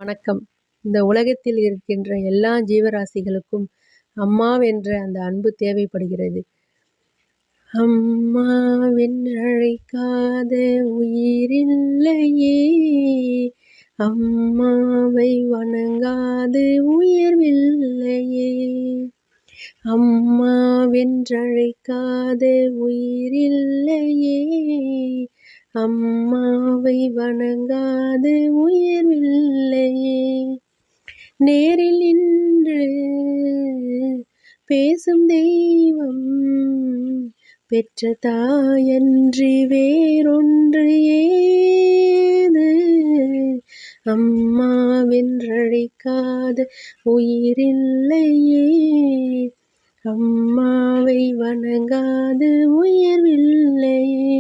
வணக்கம். இந்த உலகத்தில் இருக்கின்ற எல்லா ஜீவராசிகளுக்கும் அம்மாவென்ற அந்த அன்பு தேவைப்படுகிறது. அம்மாவென்றழைக்காத உயிரில்லையே, அம்மாவை வணங்காது உயர்வில்லையே. அம்மாவென்றழைக்காத உயிரில்லையே, அம்மாவை வணங்காது உயர்வில்லையே. நேரில் நின்று பேசும் தெய்வம் பெற்ற தாயன்றி வேறொன்று ஏது. அம்மாவென்றழைக்காத உயிரில்லையே, அம்மாவை வணங்காது உயர்வில்லையே.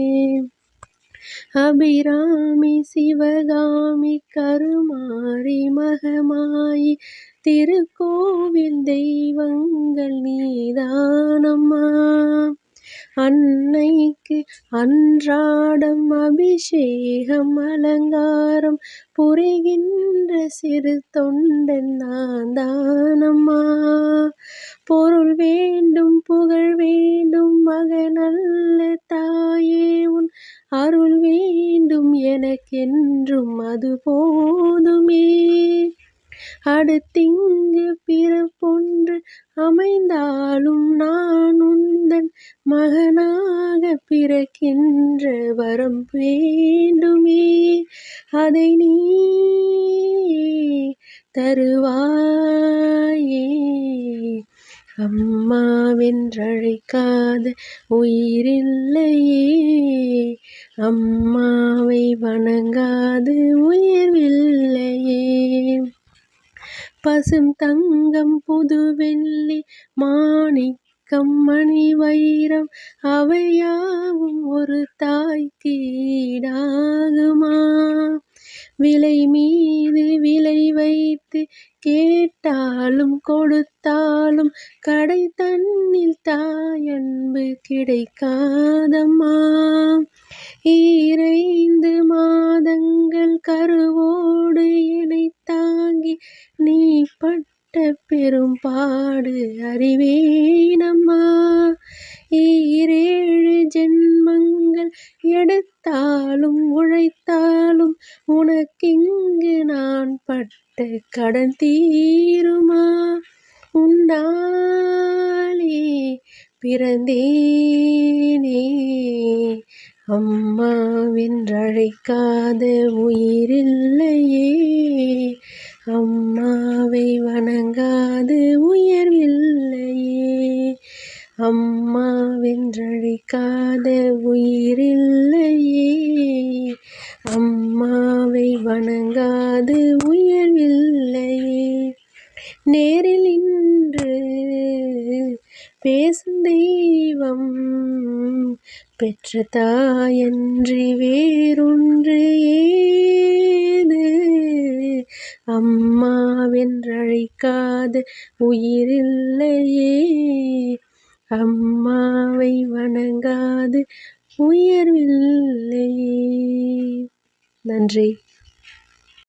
அபிராமி, சிவகாமி, கருமாரி, மகமாயி, திருக்கோவில் தெய்வங்கள் நீதானம்மா. அன்னைக்கு அன்றாடம் அபிஷேகம் அலங்காரம் புரிகின்ற சிறு தொண்டன் நான் தானம்மா. பொருள் வேண்டும் புகழ் வேண்டும் மகனல்ல தாயே, உன் அருள் வேண்டும் எனக்கென்றும் அது போதுமே. அடுத்திங்கு பிறப்பொன்று அமைந்தாலும் நான் உந்தன் மகனாக பிறக்கின்ற வரம் வேண்டுமே. அதை நீ தருவாயே. அம்மாவென்றழைக்காத உயிரில்லையே, அம்மாவை வணங்காது உயர்வில்லையே. பசும் தங்கம் புது வெள்ளி மாணிக்கம் மணி வைரம் அவையாவும் ஒரு தாய்க்கு ஈடாகுமா. விலை மீது விலை வைத்து கேட்டாலும் கொடுத்தாலும் கடை தன்னில் தாயன்பு கிடைக்காதம்மா. 2 மாதங்கள் கருவோடு என்னை தாங்கி நீ பட்ட பெரும் பாடு அறிவேனம்மா. 7 ஜென்மங்கள் எடுத்தாலும் உழைத்தாலும் உனக்கிங்கு நான் பட்ட கடன் தீருமா. உன்னாலே பிறந்தேனே, அம்மாவென்றழைக்காத உயிரில்லையே, அம்மாவை வணங்காது உயர்வில்லையே. அம்மாவென்றழைக்காத உயிரில்லையே, அம்மாவை வணங்காது உயர்வில்லையே. நேரில் நின்று பேசும் தெய்வம் பெற்ற தாயன்றி வேறொன்று ஏது. அம்மாவென்றழைக்காத உயிரில்லையே, அம்மாவை வணங்காது உயர்வில்லையே. நன்றி.